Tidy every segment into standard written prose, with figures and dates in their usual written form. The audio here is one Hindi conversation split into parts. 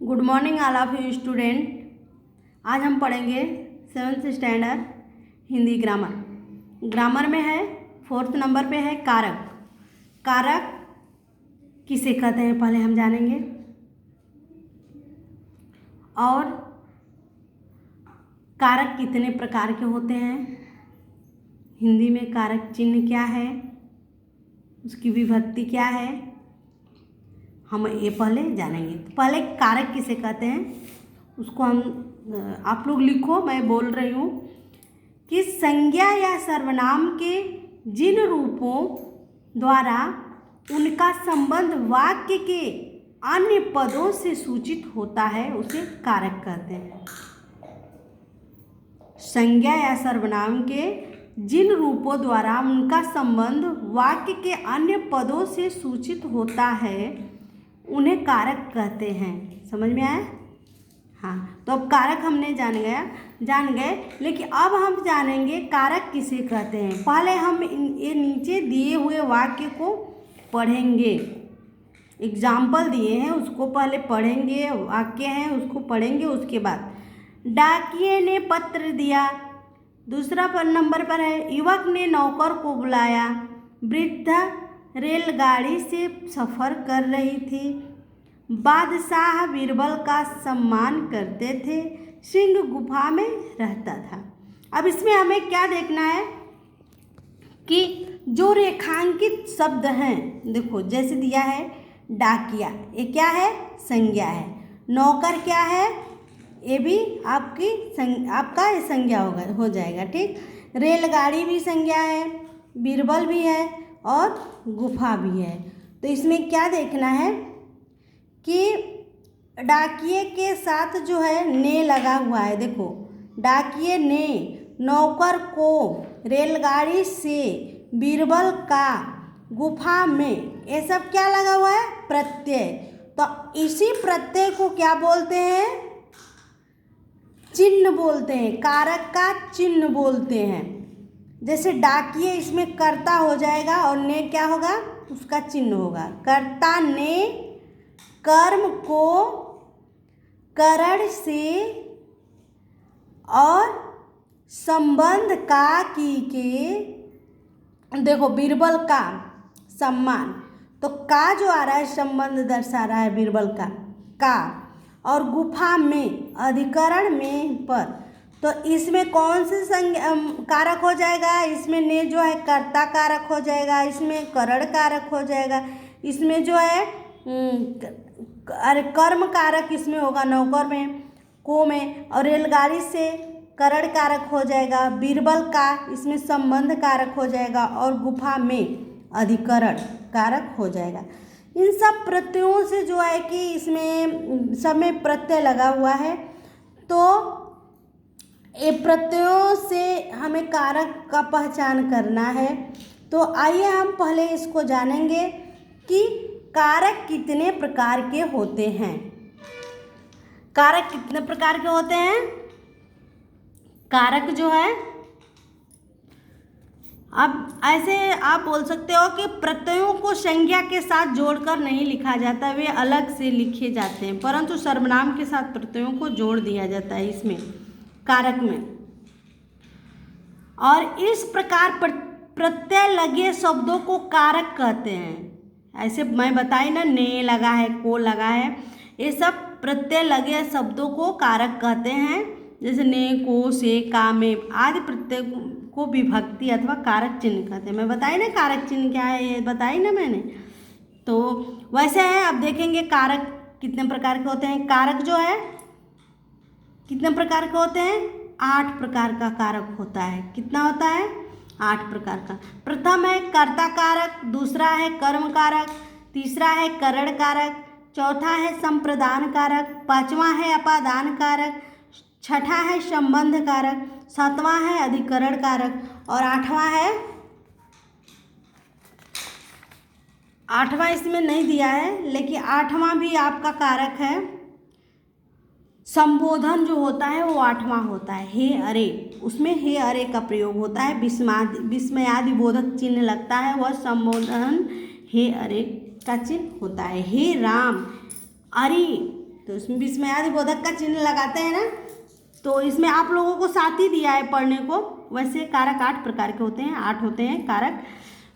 Good morning all of you student. आज हम पढ़ेंगे 7th स्टैंडर्ड हिंदी ग्रामर में है 4th नंबर पे है कारक। कारक किसे कहते हैं पहले हम जानेंगे, और कारक कितने प्रकार के होते हैं, हिंदी में कारक चिन्ह क्या है, उसकी विभक्ति क्या है, हम ये पहले जानेंगे। तो पहले कारक किसे कहते हैं उसको हम आप लोग लिखो, मैं बोल रही हूँ कि संज्ञा या सर्वनाम के जिन रूपों द्वारा उनका संबंध वाक्य के अन्य पदों से सूचित होता है उसे कारक कहते हैं। संज्ञा या सर्वनाम के जिन रूपों द्वारा उनका संबंध वाक्य के अन्य पदों से सूचित होता है उन्हें कारक कहते हैं। समझ में आया? हाँ, तो अब कारक हमने जान गए, लेकिन अब हम जानेंगे कारक किसे कहते हैं। पहले हम ये नीचे दिए हुए वाक्य को पढ़ेंगे, एग्जाम्पल दिए हैं उसको पहले पढ़ेंगे, वाक्य हैं उसको पढ़ेंगे, उसके बाद डाकिये ने पत्र दिया। दूसरा नंबर पर है युवक ने नौकर को बुलाया। वृद्धा रेलगाड़ी से सफ़र कर रही थी। बादशाह बीरबल का सम्मान करते थे। सिंह गुफा में रहता था। अब इसमें हमें क्या देखना है कि जो रेखांकित शब्द हैं, देखो जैसे दिया है डाकिया, ये क्या है? संज्ञा है। नौकर क्या है? ये भी आपका संज्ञा हो जाएगा, ठीक। रेलगाड़ी भी संज्ञा है, बीरबल भी है और गुफा भी है। तो इसमें क्या देखना है कि डाकिये के साथ जो है ने लगा हुआ है। देखो डाकिये ने, नौकर को, रेलगाड़ी से, बीरबल का, गुफा में, ये सब क्या लगा हुआ है? प्रत्यय। तो इसी प्रत्यय को क्या बोलते हैं? चिन्ह बोलते हैं, कारक का चिन्ह बोलते हैं। जैसे डाकिये इसमें कर्ता हो जाएगा और ने क्या होगा? उसका चिन्ह होगा। कर्ता ने कर्म को करण से और संबंध का की के, देखो बीरबल का सम्मान, तो का जो आ रहा है संबंध दर्शा रहा है बीरबल का, और गुफा में अधिकरण में पर, तो इसमें कौन से कारक हो जाएगा? इसमें ने जो है कर्ता कारक हो जाएगा, इसमें करण कारक हो जाएगा, इसमें जो है कर्म कारक इसमें होगा, नौकर में, को में, और रेलगाड़ी से करण कारक हो जाएगा, बीरबल का इसमें संबंध कारक हो जाएगा, और गुफा में अधिकरण कारक हो जाएगा। इन सब प्रत्ययों से जो है कि इसमें सब में प्रत्यय लगा हुआ है, तो ये प्रत्ययों से हमें कारक का पहचान करना है। तो आइए हम पहले इसको जानेंगे कि कारक कितने प्रकार के होते हैं। कारक कितने प्रकार के होते हैं? कारक जो है, अब ऐसे आप बोल सकते हो कि प्रत्ययों को संज्ञा के साथ जोड़कर नहीं लिखा जाता, वे अलग से लिखे जाते हैं, परंतु सर्वनाम के साथ प्रत्ययों को जोड़ दिया जाता है इसमें कारक में। और इस प्रकार प्रत्यय लगे शब्दों को कारक कहते हैं। ऐसे मैं बताई ना, ने लगा है, को लगा है, ये सब प्रत्यय लगे शब्दों को कारक कहते हैं। जैसे ने, को, से, का, में आदि प्रत्यय को विभक्ति अथवा कारक चिन्ह कहते हैं। मैं बताई ना कारक चिन्ह क्या है, ये बताई ना मैंने। तो वैसे है, अब देखेंगे कारक कितने प्रकार के होते हैं। कारक जो है कितने प्रकार के होते हैं? 8 प्रकार का कारक होता है। कितना होता है? 8 प्रकार का। प्रथम है कर्ता कारक, दूसरा है कर्म कारक, तीसरा है करण कारक, चौथा है संप्रदान कारक, पांचवा है अपादान कारक, छठा है संबंध कारक, सातवां है अधिकरण कारक, और आठवां इसमें नहीं दिया है, लेकिन आठवां भी आपका कारक है। संबोधन जो होता है वो 8वां होता है, हे अरे, उसमें हे अरे का प्रयोग होता है, विस्मयादि बोधक चिन्ह लगता है, वह संबोधन हे अरे का चिन्ह होता है। हे राम, अरे तो इसमें विस्मयादि बोधक का चिन्ह लगाते हैं ना। तो इसमें आप लोगों को 7 ही दिया है पढ़ने को। वैसे कारक 8 प्रकार के होते हैं, 8 होते हैं कारक।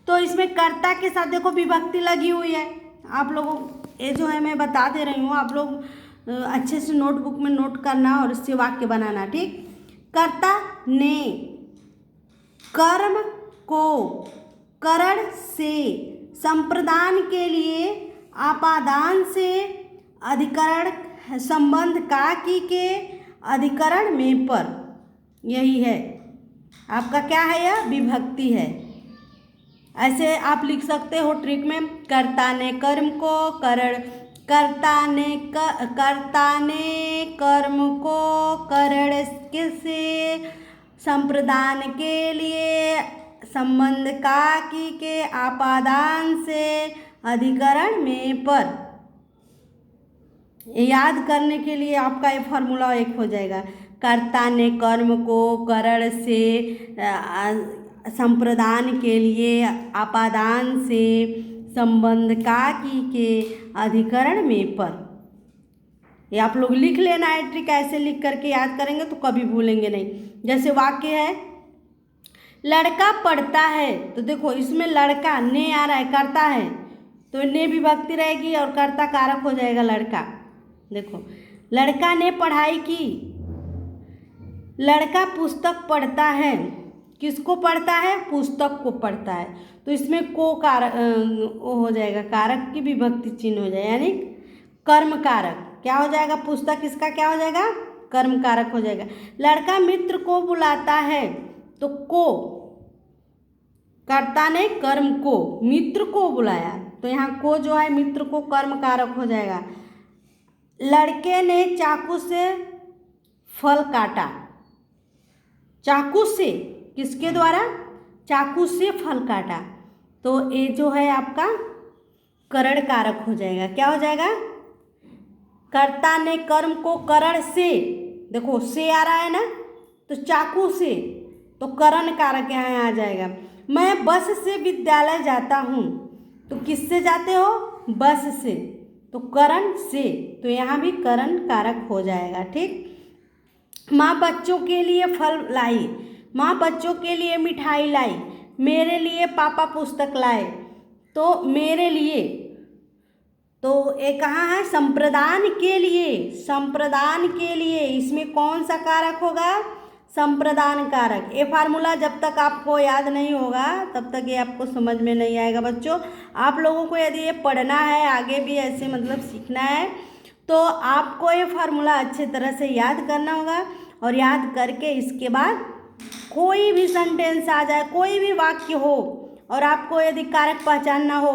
तो इसमें कर्ता के साथ देखो विभक्ति लगी हुई है। आप लोगों ये जो है मैं बता दे रही हूँ, आप लोग अच्छे से नोटबुक में नोट करना और इससे वाक्य बनाना, ठीक। कर्ता ने कर्म को करण से संप्रदान के लिए आपादान से अधिकरण संबंध का की के अधिकरण में पर, यही है आपका क्या है, यह विभक्ति है। ऐसे आप लिख सकते हो ट्रिक में, कर्ता ने कर्म को करण, कर्ता ने कर्म को करण से संप्रदान के लिए संबंध का की के आपादान से अधिकरण में पर। याद करने के लिए आपका ये फॉर्मूला एक हो जाएगा, कर्ता ने कर्म को करण से संप्रदान के लिए आपादान से संबंध का की के अधिकरण में पर। ये आप लोग लिख लेना है ट्रिक, ऐसे लिख करके याद करेंगे तो कभी भूलेंगे नहीं। जैसे वाक्य है लड़का पढ़ता है, तो देखो इसमें लड़का ने आ रहा है, करता है तो ने विभक्ति रहेगी और कर्ता कारक हो जाएगा लड़का। देखो लड़का ने पढ़ाई की, लड़का पुस्तक पढ़ता है, किसको पढ़ता है, पुस्तक को पढ़ता है, तो इसमें को कारक वो हो जाएगा, कारक की विभक्ति चिन्ह हो जाएगा, यानी कर्म कारक क्या हो जाएगा, पुस्तक इसका क्या हो जाएगा, कर्म कारक हो जाएगा। लड़का मित्र को बुलाता है, तो को कर्ता ने कर्म को मित्र को बुलाया, तो यहाँ को जो है मित्र को कर्म कारक हो जाएगा। लड़के ने चाकू से फल काटा, चाकू से किसके द्वारा, चाकू से फल काटा, तो ये जो है आपका करण कारक हो जाएगा। क्या हो जाएगा, कर्ता ने कर्म को करण से, देखो से आ रहा है ना, तो चाकू से, तो करण कारक यहाँ आ जाएगा। मैं बस से विद्यालय जाता हूँ, तो किससे जाते हो, बस से, तो करण से, तो यहाँ भी करण कारक हो जाएगा, ठीक। माँ बच्चों के लिए फल लाई, माँ बच्चों के लिए मिठाई लाई, मेरे लिए पापा पुस्तक लाए, तो मेरे लिए, तो ये कहाँ है, संप्रदान के लिए, संप्रदान के लिए, इसमें कौन सा कारक होगा, संप्रदान कारक। ये फार्मूला जब तक आपको याद नहीं होगा तब तक ये आपको समझ में नहीं आएगा बच्चों। आप लोगों को यदि ये पढ़ना है, आगे भी ऐसे मतलब सीखना है, तो आपको ये फार्मूला अच्छे तरह से याद करना होगा। और याद करके इसके बाद कोई भी सेंटेंस आ जाए, कोई भी वाक्य हो, और आपको यदि कारक पहचानना हो,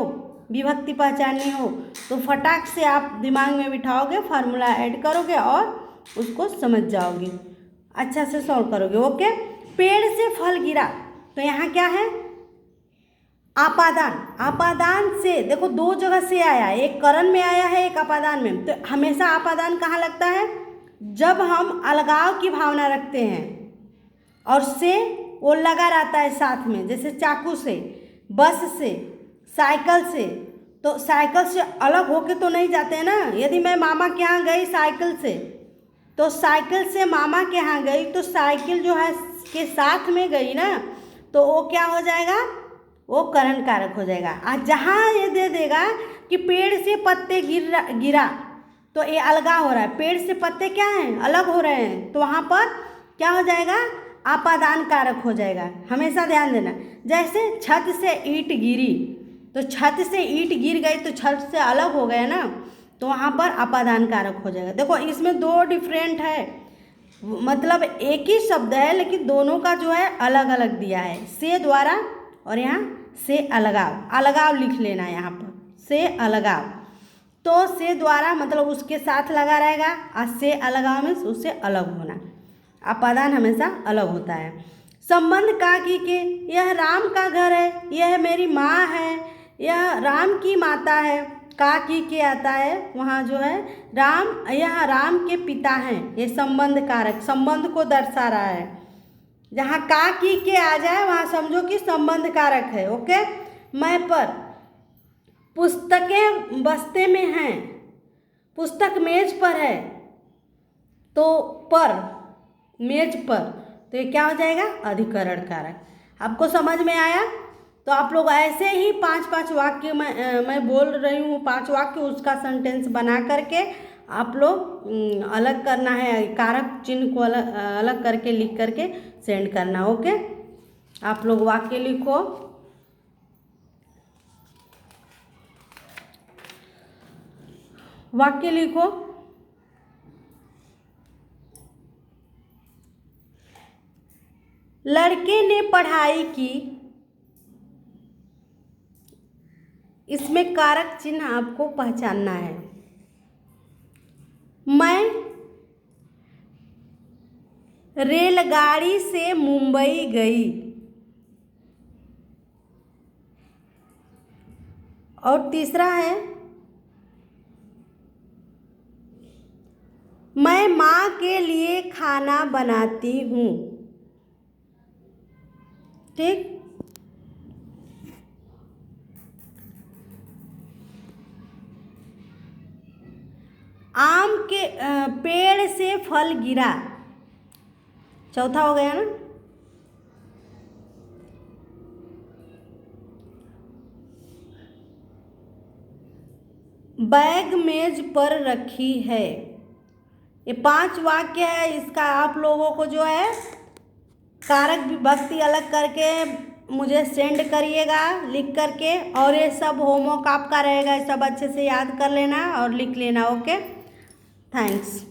विभक्ति पहचाननी हो, तो फटाक से आप दिमाग में बिठाओगे, फार्मूला ऐड करोगे और उसको समझ जाओगे, अच्छा से सॉल्व करोगे। ओके, पेड़ से फल गिरा, तो यहाँ क्या है, आपादान, आपादान से, देखो दो जगह से आया, एक करण में आया है, एक आपादान में। तो हमेशा आपादान कहाँ लगता है, जब हम अलगाव की भावना रखते हैं और से वो लगा रहता है साथ में, जैसे चाकू से, बस से, साइकिल से, तो साइकिल से अलग होके तो नहीं जाते हैं ना। यदि मैं मामा के यहाँ गई साइकिल से, तो साइकिल से मामा के यहाँ गई, तो साइकिल जो है के साथ में गई ना, तो वो क्या हो जाएगा, वो करण कारक हो जाएगा। आज जहाँ ये दे देगा कि पेड़ से पत्ते गिरा, तो ये अलगा हो रहा है, पेड़ से पत्ते क्या हैं, अलग हो रहे हैं, तो वहाँ पर क्या हो जाएगा, आपादान कारक हो जाएगा। हमेशा ध्यान देना, जैसे छत से ईंट गिरी, तो छत से ईंट गिर गई तो छत से अलग हो गया ना, तो वहाँ पर आपादान कारक हो जाएगा। देखो इसमें दो डिफरेंट है, मतलब एक ही शब्द है लेकिन दोनों का जो है अलग अलग दिया है, से द्वारा और यहाँ से अलगाव, अलगाव लिख लेना यहाँ पर, से अलगाव, तो से द्वारा मतलब उसके साथ लगा रहेगा, और से अलगाव में उससे अलग होना, आपादान हमेशा अलग होता है। संबंध का की के, यह राम का घर है, यह मेरी माँ है, यह राम की माता है, का की के आता है वहाँ जो है राम, यह राम के पिता हैं, ये संबंध कारक, संबंध को दर्शा रहा है। जहाँ का की के आ जाए वहाँ समझो कि संबंध कारक है। ओके, मैं पर, पुस्तकें बस्ते में हैं, पुस्तक मेज पर है, तो पर, मेज पर, तो ये क्या हो जाएगा? अधिकरण कारक। आपको समझ में आया? तो आप लोग ऐसे ही 5-5 वाक्य मैं बोल रही हूँ, 5 वाक्य, उसका सेंटेंस बना करके आप लोग अलग करना है, कारक चिन्ह को अलग अलग करके लिख करके सेंड करना। ओके, आप लोग वाक्य लिखो। वाक्य लिखो। लड़के ने पढ़ाई की, इसमें कारक चिन्ह आपको पहचानना है। मैं रेलगाड़ी से मुंबई गई, और तीसरा है मैं माँ के लिए खाना बनाती हूँ। ठीक, आम के पेड़ से फल गिरा, चौथा हो गया ना। बैग मेज पर रखी है। ये 5 वाक्य है, इसका आप लोगों को जो है कारक विभक्ति अलग करके मुझे सेंड करिएगा लिख करके, और ये सब होमवर्क आपका रहेगा, ये सब अच्छे से याद कर लेना और लिख लेना। Okay, thanks.